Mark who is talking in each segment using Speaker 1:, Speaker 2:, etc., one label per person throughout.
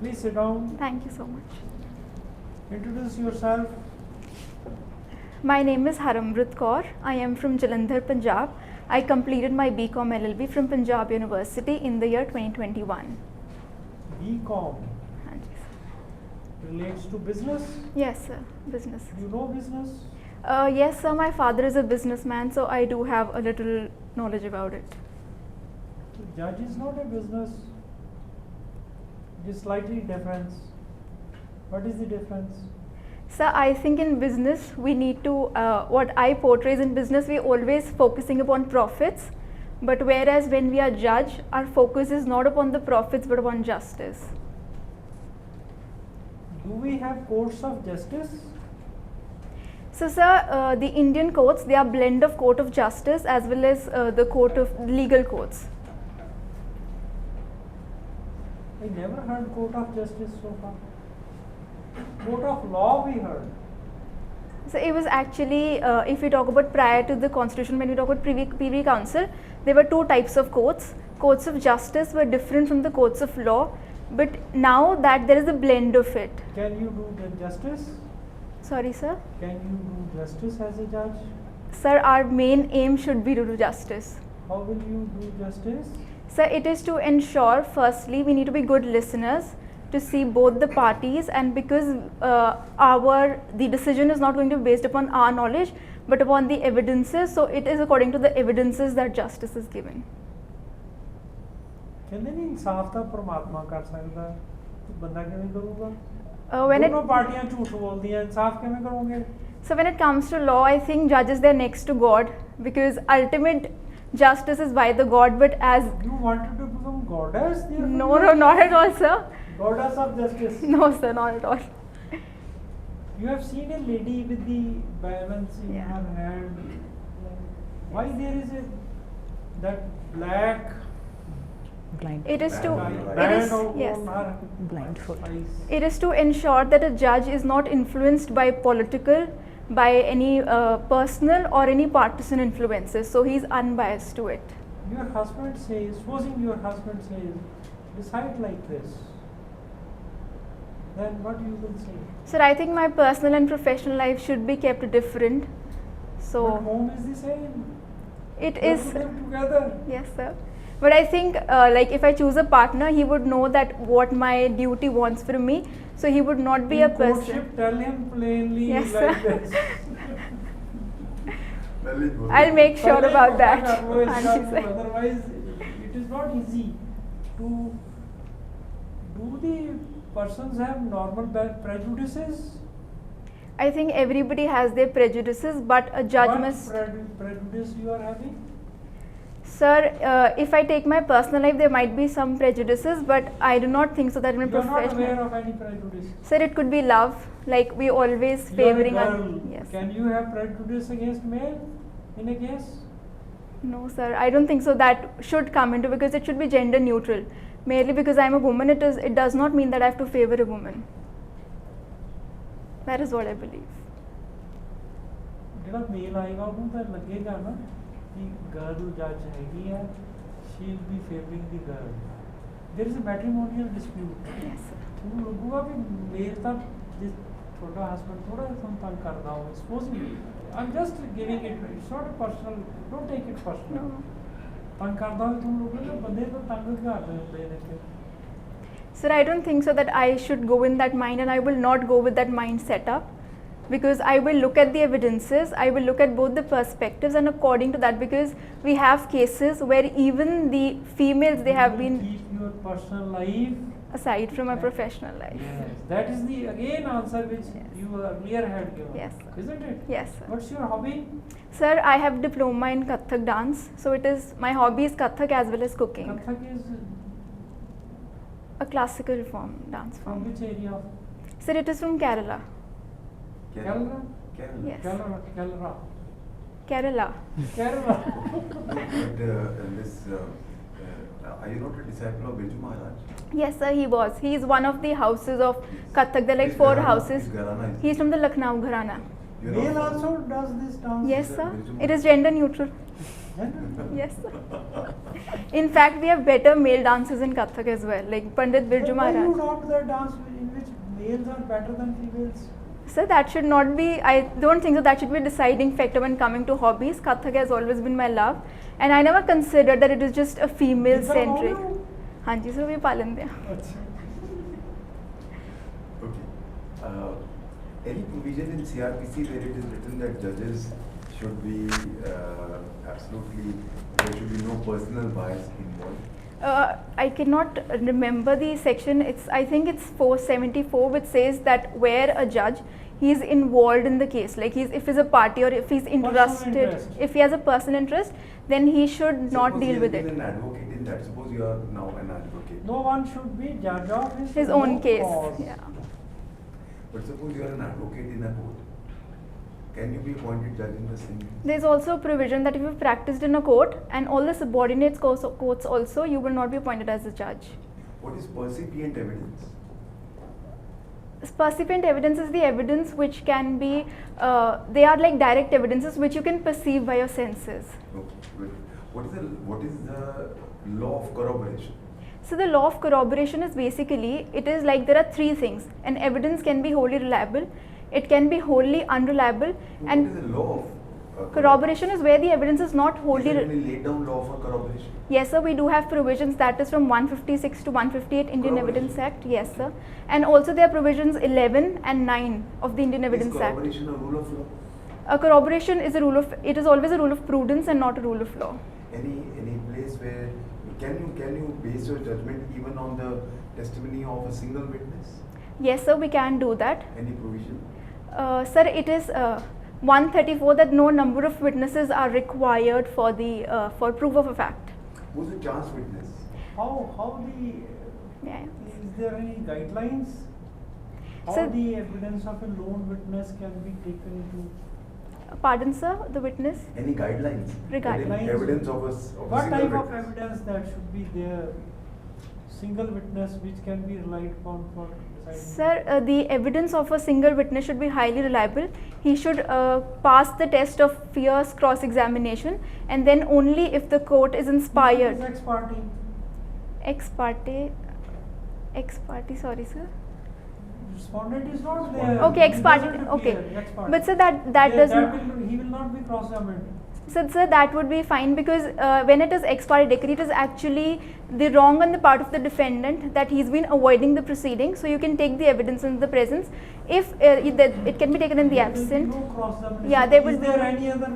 Speaker 1: Please sit down.
Speaker 2: Thank you so much.
Speaker 1: Introduce yourself.
Speaker 2: My name is Haramrit Kaur. I am from Jalandhar, Punjab. I completed my BCom LLB from Punjab University in the year 2021.
Speaker 1: BCom
Speaker 2: Haan ji, sir.
Speaker 1: relates to business.
Speaker 2: Yes, sir. Business.
Speaker 1: You know business?
Speaker 2: Yes, sir. My father is a businessman, so I do have a little knowledge about it.
Speaker 1: So judge is not a business. It is slightly different. What is the difference?
Speaker 2: Sir, I think in business we need to, what I portray is in business we always focusing upon profits, but whereas when we are judge, our focus is not upon the profits but upon justice.
Speaker 1: Do we have courts of justice?
Speaker 2: So sir, the Indian courts, they are blend of court of justice as well as the court of legal courts.
Speaker 1: I never heard court of justice so far. Court of law we heard.
Speaker 2: So it was actually, if we talk about prior to the constitution, when we talk about Privy Council, there were two types of courts. Courts of justice were different from the courts of law, but now that there is a blend of it.
Speaker 1: Can you do the justice?
Speaker 2: Sorry sir?
Speaker 1: Can you do justice as a judge?
Speaker 2: Sir, our main aim should be to do justice.
Speaker 1: How will you do justice?
Speaker 2: Sir, it is to ensure, firstly, we need to be good listeners to see both the parties, and because the decision is not going to be based upon our knowledge but upon the evidences, so it is according to the evidences that justice is given.
Speaker 1: ਕਹਿੰਦੇ ਨਹੀਂ ਇਨਸਾਫ ਤਾਂ ਪਰਮਾਤਮਾ ਕਰ ਸਕਦਾ ਤੇ ਬੰਦਾ ਕਿਵੇਂ ਕਰੂਗਾ?
Speaker 2: When
Speaker 1: ਦੋਨੋਂ ਪਾਰਟੀਆਂ ਝੂਠ ਬੋਲਦੀਆਂ, ਇਨਸਾਫ ਕਿਵੇਂ ਕਰੋਗੇ?
Speaker 2: So when it comes to law, I think judges, they're next to God, because ultimate justice is by the God, but as...
Speaker 1: You wanted to become goddess?
Speaker 2: No, not at all, sir.
Speaker 1: Goddess of justice?
Speaker 2: No, sir, not at all.
Speaker 1: You have seen a lady with the balance in her hand. Why there is that black...
Speaker 2: It is to
Speaker 3: blindfold.
Speaker 2: It is to ensure that a judge is not influenced by political, by any personal or any partisan influences, so he is unbiased to it.
Speaker 1: Your husband says, supposing your husband says, decide like this, then what you will say?
Speaker 2: Sir, I think my personal and professional life should be kept different. So
Speaker 1: but home is the same.
Speaker 2: It
Speaker 1: You
Speaker 2: is.
Speaker 1: have to live together.
Speaker 2: Yes, sir. But I think like if I choose a partner, he would know that what my duty wants from me, so he would not be
Speaker 1: In
Speaker 2: a person.
Speaker 1: courtship, tell him plainly
Speaker 2: Yes,
Speaker 1: like
Speaker 2: sir.
Speaker 1: this.
Speaker 2: I'll make sure
Speaker 1: Pehle
Speaker 2: about that.
Speaker 1: pata karo iska
Speaker 2: Haan ji, sir.
Speaker 1: Otherwise, it is not easy to. Do the persons have normal prejudices?
Speaker 2: I think everybody has their prejudices, but a judge
Speaker 1: What
Speaker 2: must.
Speaker 1: prejudice you are having?
Speaker 2: Sir, if I take my personal life, there might be some prejudices, but I do not think so that in my
Speaker 1: You are not
Speaker 2: professional.
Speaker 1: aware of any prejudice.
Speaker 2: Sir, it could be love, like we always
Speaker 1: You are a
Speaker 2: favoring.
Speaker 1: girl.
Speaker 2: Yes.
Speaker 1: Can you have prejudice against male in a case?
Speaker 2: No, sir. I don't think so. That should come into, because it should be gender neutral. Merely because I'm a woman, it does not mean that I have to favor a woman. That is what I believe.
Speaker 1: ਜਿਹੜਾ ਮੇਲ ਆਏਗਾ ਉਹਨੂੰ ਤਾਂ ਲੱਗੇਗਾ ਨਾ ਕਿ girl ਜੱਜ ਹੈਗੀ ਹੈ, she will be favoring the girl. There is a matrimonial dispute.
Speaker 2: Yes, sir.
Speaker 1: ਉਹਨੂੰ ਲੱਗੂਗਾ ਵੀ ਮੇਲ ਤਾਂ ਜੇ ਤੁਹਾਡਾ husband ਥੋੜਾ ਜਿਹਾ ਤੁਹਾਨੂੰ ਤੰਗ ਕਰਦਾ ਹੋਵੇ, supposedly I'm just giving it, it's not a personal, don't take it personal.
Speaker 2: No.
Speaker 1: ਤੰਗ ਕਰਦਾ ਹੋਵੇ ਤੁਹਾਨੂੰ ਲੱਗੂਗਾ ਬੰਦੇ ਤਾਂ ਤੰਗ ਕਰਦੇ ਹੁੰਦੇ ਨੇ ਫਿਰ.
Speaker 2: Sir, I don't think so that I should go in that mind, and I will not go with that mind setup, because I will look at the evidences, I will look at both the perspectives, and according to that, because we have cases where even the females, they have been
Speaker 1: keep your personal life
Speaker 2: aside from my professional life.
Speaker 1: Yes, that is the again answer which you earlier had given.
Speaker 2: Yes, sir.
Speaker 1: Isn't it?
Speaker 2: Yes, sir.
Speaker 1: What's your hobby?
Speaker 2: Sir, I have diploma in Kathak dance, so it is, my hobby is Kathak as well as cooking.
Speaker 1: Kathak is
Speaker 2: A classical form, dance
Speaker 1: from
Speaker 2: form.
Speaker 1: which area?
Speaker 2: Sir, it is from Kerala.
Speaker 1: Kerala?
Speaker 2: Yes.
Speaker 1: Kerala. Kerala.
Speaker 2: Kerala.
Speaker 1: Kerala.
Speaker 3: Are you not a disciple of Biju Maharaj?
Speaker 2: Yes, sir, he was. He is one of the houses of Kathak. There are like 4 houses. He is from the Lucknow Gharana.
Speaker 1: Male also does this dance?
Speaker 2: Yes, sir. It is gender neutral. Yes, sir. In fact, we have better male dancers in Kathak as well, like Pandit Birju
Speaker 1: Why you
Speaker 2: Maharaj.
Speaker 1: adopt the dance in which males are better than females?
Speaker 2: Sir, that should not be, I don't think so that should be a deciding factor when coming to hobbies. Kathak has always been my love, and I never considered that it is just a female centric. Hanji sir, we palan diya.
Speaker 3: Okay. Any provision in CRPC where it is written that judges should be absolutely, there should be no personal bias involved?
Speaker 2: I cannot remember the section. I think it's 474, which says that where a judge, he is involved in the case, like if he's a party or if he's interested, if he has a personal interest, then he should not deal with it.
Speaker 3: Suppose he has been an advocate in that. Suppose you are now an advocate.
Speaker 1: No one should be judge of
Speaker 2: His own case.
Speaker 1: cause.
Speaker 2: Yeah.
Speaker 3: But suppose you are an advocate in a court. Can you be appointed judge in the same case?
Speaker 2: There is also a provision that if you've practiced in a court and all the subordinate courts also, you will not be appointed as a judge.
Speaker 3: What is percipient evidence?
Speaker 2: Percipient evidence is the evidence which can be, they are like direct evidences which you can perceive by your senses.
Speaker 3: Okay, good. What is the law of corroboration?
Speaker 2: So the law of corroboration is basically, it is like there are three things. An evidence can be wholly reliable, it can be wholly unreliable, and
Speaker 3: what is the law of
Speaker 2: corroboration is where the evidence is not wholly.
Speaker 3: Is there any laid down law for corroboration?
Speaker 2: Yes, sir. We do have provisions, that is from 156 to 158 Indian Evidence Act. Yes, sir. And also there are provisions 11 and 9 of the Indian Evidence Act.
Speaker 3: Is corroboration a rule of law?
Speaker 2: A corroboration is a rule of. It is always a rule of prudence and not a rule of law.
Speaker 3: Any place where can you base your judgment even on the testimony of a single witness?
Speaker 2: Yes, sir. We can do that.
Speaker 3: Any provision?
Speaker 2: Sir, it is 134 that no number of witnesses are required for the for proof of a fact.
Speaker 3: Who's a chance witness?
Speaker 1: How the
Speaker 2: Yeah.
Speaker 1: is there any guidelines? How
Speaker 2: Sir,
Speaker 1: the evidence of a lone witness can be taken into?
Speaker 2: pardon, sir, the witness.
Speaker 3: Any guidelines?
Speaker 2: Regarding-
Speaker 3: Any evidence of a
Speaker 1: What
Speaker 3: single
Speaker 1: type
Speaker 3: witness?
Speaker 1: of evidence that should be there? Single witness which can be relied upon for deciding?
Speaker 2: Sir, the evidence of a single witness should be highly reliable. He should pass the test of fierce cross-examination, and then only if the court is inspired.
Speaker 1: Ex parte.
Speaker 2: Ex parte, sorry, sir.
Speaker 1: Respondent is not there.
Speaker 2: Okay, ex
Speaker 1: He
Speaker 2: parte,
Speaker 1: doesn't
Speaker 2: okay.
Speaker 1: appear, ex parte.
Speaker 2: But sir, that does not.
Speaker 1: He will not be cross-examined.
Speaker 2: So, sir, that would be fine, because when it is ex parte decree, it is actually the wrong on the part of the defendant that he's been avoiding the proceeding. So you can take the evidence in the presence. If it can be taken in the absent.
Speaker 1: No cross-examination.
Speaker 2: Yeah, there will
Speaker 1: Is
Speaker 2: be.
Speaker 1: there any other?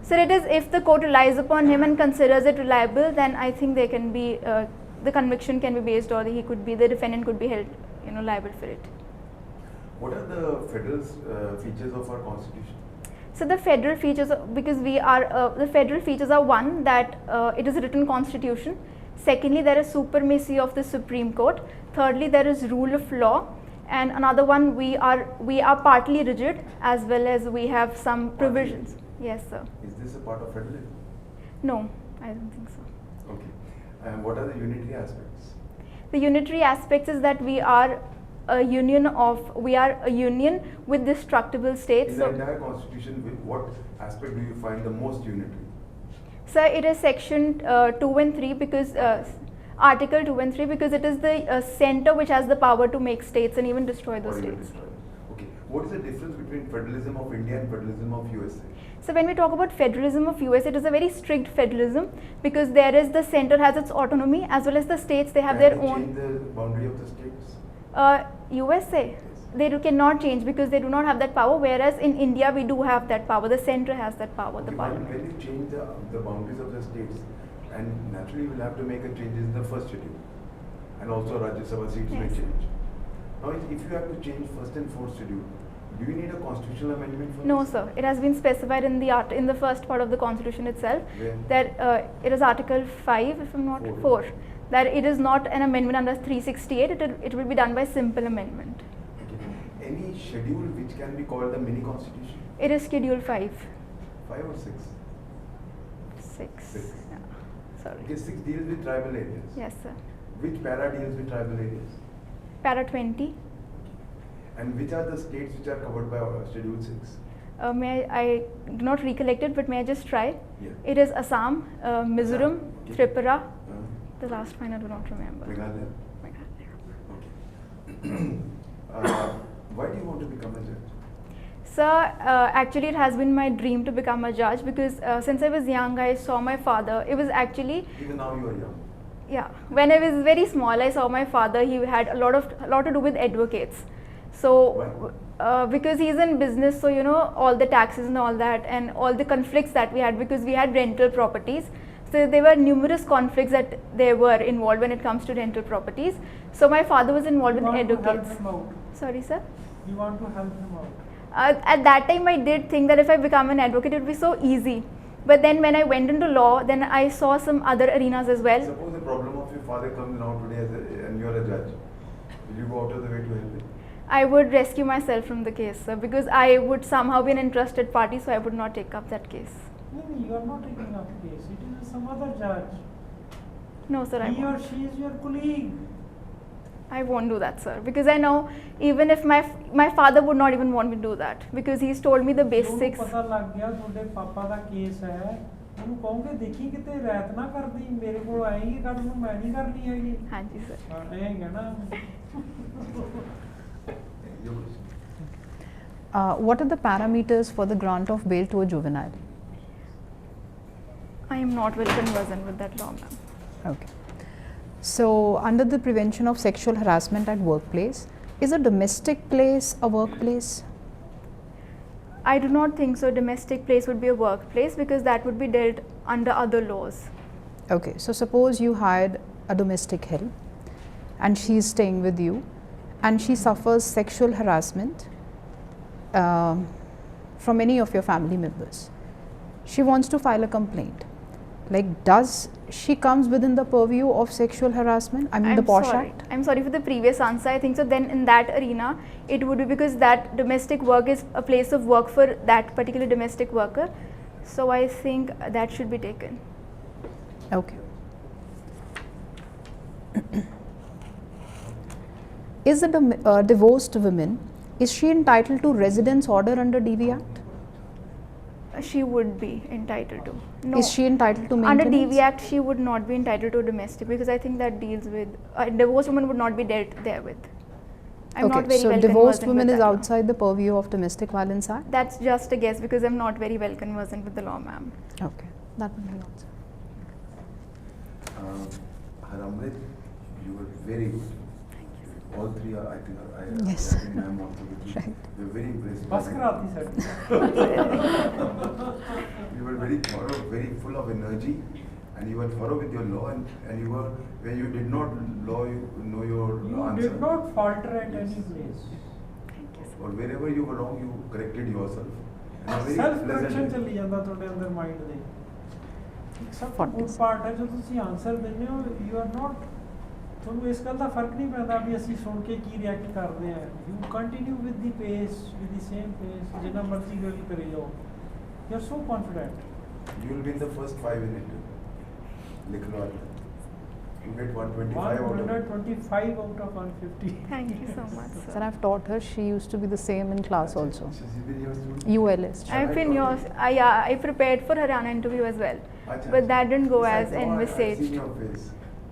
Speaker 2: Sir, it is if the court relies upon him and considers it reliable, then I think there can be the conviction can be based, or the defendant could be held, liable for it.
Speaker 3: What are the federal features of our constitution?
Speaker 2: So the federal features, because the federal features are one, that it is a written constitution. Secondly, there is supremacy of the Supreme Court. Thirdly, there is rule of law. And another one, we are partly rigid, as well as we have some provisions. Yes, sir.
Speaker 3: Is this a part of federalism?
Speaker 2: No, I don't think so.
Speaker 3: Okay. And what are the unitary aspects?
Speaker 2: The unitary aspects is that we are a union with destructible states.
Speaker 3: In the entire constitution, what aspect do you find the most unitary?
Speaker 2: Sir, it is section 2 and 3, because article 2 and 3, because it is the center which has the power to make states and even destroy those
Speaker 3: Or even
Speaker 2: states.
Speaker 3: destroy them. Okay. What is the difference between federalism of India and federalism of USA?
Speaker 2: So when we talk about federalism of US, it is a very strict federalism, because there is the center has its autonomy, as well as the states, they have
Speaker 3: Can
Speaker 2: their
Speaker 3: they
Speaker 2: own.
Speaker 3: change the boundary of the states?
Speaker 2: USA, they cannot change, because they do not have that power, whereas in India we do have that power. The center has that power, the
Speaker 3: Okay,
Speaker 2: parliament.
Speaker 3: when you change the boundaries of the states, and naturally you will have to make a changes in the first schedule, and also Rajya Sabha seats may
Speaker 2: Yes.
Speaker 3: change. Now, if you have to change first and fourth schedule, do you need a constitutional amendment for
Speaker 2: No,
Speaker 3: this?
Speaker 2: sir. It has been specified in the first part of the constitution itself,
Speaker 3: Where?
Speaker 2: that it is Article 5, if I'm not 4, that it is not an amendment under 368. It will be done by simple amendment.
Speaker 3: Okay. Any schedule which can be called the mini constitution?
Speaker 2: It is Schedule 5.
Speaker 3: 5 or 6?
Speaker 2: 6.
Speaker 3: Six.
Speaker 2: Yeah. Sorry.
Speaker 3: Okay, 6 deals with tribal areas.
Speaker 2: Yes, sir.
Speaker 3: Which para deals with tribal areas?
Speaker 2: Para 20.
Speaker 3: And which are the states which are covered by Schedule 6?
Speaker 2: I do not recollect it, but may I just try?
Speaker 3: Yeah.
Speaker 2: It is Assam, Mizoram,
Speaker 3: Okay.
Speaker 2: Tripura. The last one I do not remember.
Speaker 3: Meghalaya.
Speaker 2: Meghalaya.
Speaker 3: Okay. Why do you want to become a judge?
Speaker 2: Sir, actually it has been my dream to become a judge because since I was young I saw my father. It was actually,
Speaker 3: Even now you are young.
Speaker 2: yeah, when I was very small I saw my father. He had a lot to do with advocates. So because he's in business, so you know all the taxes and all that and all the conflicts that we had because we had rental properties. So there were numerous conflicts that they were involved when it comes to rental properties. So my father was involved with advocates.
Speaker 1: Help him out.
Speaker 2: Sorry, sir.
Speaker 1: You want to help him out.
Speaker 2: At that time I did think that if I become an advocate it would be so easy. But then when I went into law, then I saw some other arenas as well.
Speaker 3: Suppose the problem of your father comes now today and you are a judge. Will you go out of the way to help him?
Speaker 2: I would rescue myself from the case, sir, because I would somehow be an interested party, so I would not take up that case.
Speaker 1: No, you are not taking up the case. It is some other judge.
Speaker 2: No, sir, I
Speaker 1: He or
Speaker 2: won't.
Speaker 1: she is your colleague.
Speaker 2: I won't do that, sir, because I know even if my father would not even want me to do that because he's told me the basics.
Speaker 1: ਪਤਾ ਲੱਗ ਗਿਆ ਤੁਹਾਡੇ ਪਾਪਾ ਦਾ case ਹੈ ਉਹਨੂੰ ਕਹੋਗੇ ਦੇਖੀ ਕਿਤੇ ਰਹਿਤ ਨਾ ਕਰਦੀ ਮੇਰੇ ਕੋਲ ਆਏਗੀ ਕੱਲ ਨੂੰ ਮੈਂ ਨਹੀਂ ਕਰਨੀ ਹੈਗੀ
Speaker 2: ਹਾਂਜੀ sir.
Speaker 1: ਹਾਂ ਇਹ ਕਹਿਣਾ
Speaker 4: What are the parameters for the grant of bail to a juvenile?
Speaker 2: I am not well conversant with that law, ma'am.
Speaker 4: Okay. So, under the prevention of sexual harassment at workplace, is a domestic place a workplace?
Speaker 2: I do not think so. Domestic place would be a workplace because that would be dealt under other laws.
Speaker 4: Okay, so suppose you hired a domestic help and she is staying with you and she suffers sexual harassment from any of your family members. She wants to file a complaint. Like, does she comes within the purview of sexual harassment? I mean, the POSH Act?
Speaker 2: I'm sorry for the previous answer. I think so. Then in that arena, it would be because that domestic work is a place of work for that particular domestic worker. So I think that should be taken.
Speaker 4: Okay. Is a divorced woman, is she entitled to residence order under DV Act?
Speaker 2: She would be entitled to. No.
Speaker 4: Is she entitled to
Speaker 2: Under
Speaker 4: maintenance?
Speaker 2: DV Act, she would not be entitled to domestic because I think that deals with a divorced woman would not be dealt there with. I'm not
Speaker 4: Okay,
Speaker 2: very
Speaker 4: so
Speaker 2: well
Speaker 4: divorced
Speaker 2: conversant
Speaker 4: women
Speaker 2: with
Speaker 4: is
Speaker 2: that law.
Speaker 4: outside the purview of Domestic Violence Act?
Speaker 2: That's just a guess because I'm not very well conversant with the law, ma'am.
Speaker 4: Okay, that would be answer.
Speaker 3: Haramrit, you were very good. All three are, I think,
Speaker 4: Yes.
Speaker 3: I think I'm also with you.
Speaker 4: Right.
Speaker 3: You were very impressive.
Speaker 1: ਬਸ ਕਰਾਤੀ ਸਾਡੀ
Speaker 3: You were very thorough, very full of energy, and you were thorough with your law, and you were, when you did not law, you know your
Speaker 1: You
Speaker 3: answer.
Speaker 1: did not falter at any place.
Speaker 3: Or wherever you were wrong, you corrected yourself. And a very
Speaker 1: self
Speaker 3: pleasant
Speaker 1: correction
Speaker 3: way.
Speaker 1: ਚੱਲੀ ਜਾਂਦਾ ਤੁਹਾਡੇ ਅੰਦਰ mind ਦੇ ਸਭ ਤੋਂ good
Speaker 4: 40s.
Speaker 1: Part ਹੈ ਜਦੋਂ ਤੁਸੀਂ ਆਨਸਰ ਦਿੰਦੇ ਹੋ ਯੂ ਆਰ ਨਾਟ ਤੁਹਾਨੂੰ ਇਸ ਗੱਲ ਦਾ ਫਰਕ ਨਹੀਂ ਪੈਂਦਾ ਵੀ ਅਸੀਂ ਸੁਣ ਕੇ ਕੀ ਰਿਐਕਟ ਕਰਦੇ ਆ ਯੂ ਕੰਟੀਨਿਊ ਵਿਦ ਦੀ ਪੇਸ ਵਿਦ ਦੀ ਸੇਮ ਪੇਸ ਜਿੰਨਾ ਮਰਜ਼ੀ ਗੱਲ ਕਰੀ ਜਾਓ you are so confident
Speaker 3: You will be in the first 5 in it. लिख लो आज. You get 125 out of it.
Speaker 1: 125 out of 150.
Speaker 2: Thank you so much,
Speaker 4: Sir,
Speaker 2: sir.
Speaker 4: I've taught her, she used to be the same in class also.
Speaker 3: She's been your student?
Speaker 4: ULS.
Speaker 2: I've been yours. I prepared for Haryana interview as well,
Speaker 3: Acha.
Speaker 2: but that didn't go
Speaker 3: Yes,
Speaker 2: as
Speaker 3: I know, I've
Speaker 2: envisaged.
Speaker 3: seen your face.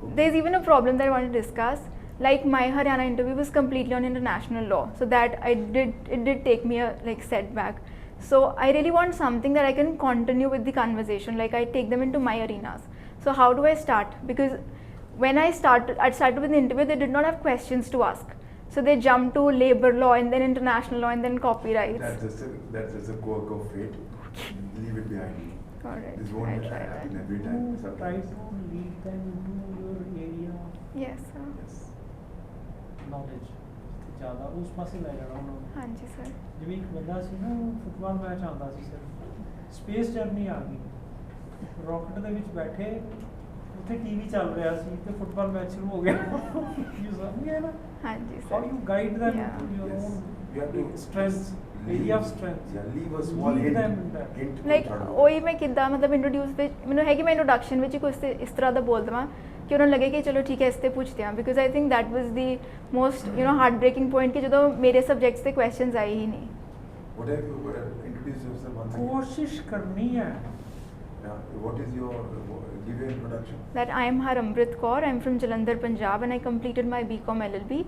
Speaker 3: Okay.
Speaker 2: There's even a problem that I want to discuss. Like my Haryana interview was completely on international law, so that it did take me a setback. So I really want something that I can continue with the conversation. Like I take them into my arenas. So how do I start? Because when I started with the interview, they did not have questions to ask. So they jumped to labor law and then international law and then copyrights.
Speaker 3: That's just a quirk of fate. Leave it behind you.
Speaker 2: Alright,
Speaker 3: This
Speaker 2: I'll
Speaker 3: won't
Speaker 2: try
Speaker 3: happen
Speaker 2: that.
Speaker 3: every time.
Speaker 1: You try to lead them into your area of
Speaker 2: Yes, sir.
Speaker 3: Yes.
Speaker 1: knowledge. ਜ਼ਿਆਦਾ ਉਸ ਪਾਸੇ ਲੈ ਜਾਣਾ ਉਹਨਾਂ ਨੂੰ
Speaker 2: ਹਾਂਜੀ sir.
Speaker 1: ਜਿਵੇਂ ਇੱਕ ਬੰਦਾ ਸੀ ਨਾ ਫੁੱਟਬਾਲ ਮੈਚ ਆਉਂਦਾ ਸੀ ਸਿਰਫ ਸਪੇਸ ਜਰਨੀ ਆ ਗਈ ਰਾਕਟ ਦੇ ਵਿੱਚ ਬੈਠੇ ਉੱਥੇ ਟੀਵੀ ਚੱਲ ਰਿਹਾ ਸੀ ਤੇ ਫੁੱਟਬਾਲ ਮੈਚ ਸ਼ੁਰੂ ਹੋ ਗਿਆ ਯੂ ਸਮਝ ਗਏ ਨਾ
Speaker 2: ਹਾਂਜੀ
Speaker 1: how
Speaker 2: sir.
Speaker 1: You guide them
Speaker 2: Yeah.
Speaker 1: into your
Speaker 3: Yes.
Speaker 1: own
Speaker 3: You have to
Speaker 1: strengths, area of strength.
Speaker 3: Yeah, leave a small
Speaker 1: Lead
Speaker 3: hint.
Speaker 1: them in that.
Speaker 3: Hint
Speaker 2: like
Speaker 3: third one.
Speaker 2: ਉਹੀ ਮੈਂ ਕਿੱਦਾਂ ਮਤਲਬ introduce ਵਿੱਚ ਮੈਨੂੰ ਹੈ ਕਿ ਮੈਂ introduction ਵਿੱਚ ਹੀ ਕੁਛ ਇਸ ਤਰ੍ਹਾਂ ਦਾ ਬੋਲ ਦੇਵਾਂ ਕਿ ਉਹਨਾਂ ਨੂੰ ਲੱਗੇ ਕਿ ਚਲੋ ਠੀਕ ਹੈ ਇਸ 'ਤੇ ਪੁੱਛਦੇ ਹਾਂ because I think that was the most heart breaking point ਕਿ ਜਦੋਂ ਮੇਰੇ ਸਬਜੈਕਟਸ 'ਤੇ ਕੁਐਸਚਨਸ ਆਏ ਹੀ ਨਹੀਂ.
Speaker 3: What have you introduced yourself once again?
Speaker 1: ਕੋਸ਼ਿਸ਼ ਕਰਨੀ ਹੈ
Speaker 3: Yeah. What is your, give your introduction?
Speaker 2: That I am Haramrit Kaur. I am from Jalandhar, Punjab, and I completed my BCom LLB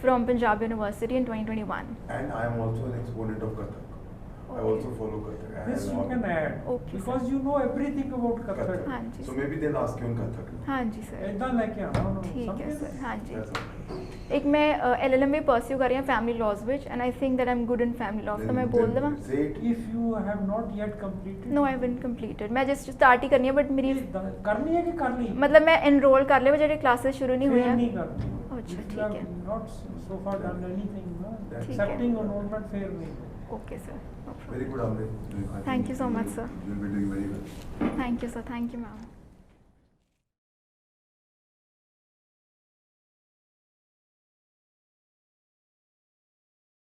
Speaker 2: from Punjab University in 2021.
Speaker 3: And I am also an exponent of Kathak. I also follow Kathak.
Speaker 1: This you can add.
Speaker 2: Okay,
Speaker 1: because
Speaker 2: sir.
Speaker 1: you know everything about Kathak.
Speaker 2: हाँ जी
Speaker 3: So
Speaker 2: sir.
Speaker 3: maybe they'll ask you on Kathak.
Speaker 2: हाँ जी sir.
Speaker 1: ऐसा लेके आना उन्होंने.
Speaker 2: ठीक है sir. हाँ जी.
Speaker 3: That's okay.
Speaker 2: एक मैं LLM में pursue कर रही हूँ family laws which, and I think that I'm good in family laws. तो मैं बोल दूँ.
Speaker 3: Say it.
Speaker 1: If you have not yet completed.
Speaker 2: No, I haven't completed. मैं just start ही करनी है, but मेरी
Speaker 1: करनी है कि कर ली?
Speaker 2: मतलब मैं enroll कर लिया, मेरी classes शुरू नहीं हुई
Speaker 1: फिर
Speaker 2: हैं.
Speaker 1: नहीं करनी.
Speaker 2: अच्छा,
Speaker 1: If
Speaker 2: ठीक
Speaker 1: you have
Speaker 2: है.
Speaker 1: not so far done anything, no?
Speaker 3: ठीक है.
Speaker 1: Accepting enrollment fair नहीं.
Speaker 2: Okay sir. No problem.
Speaker 3: Very good, Amrit.
Speaker 2: Thank you so much, sir.
Speaker 3: You will be doing very well.
Speaker 2: Thank you sir. Thank you ma'am.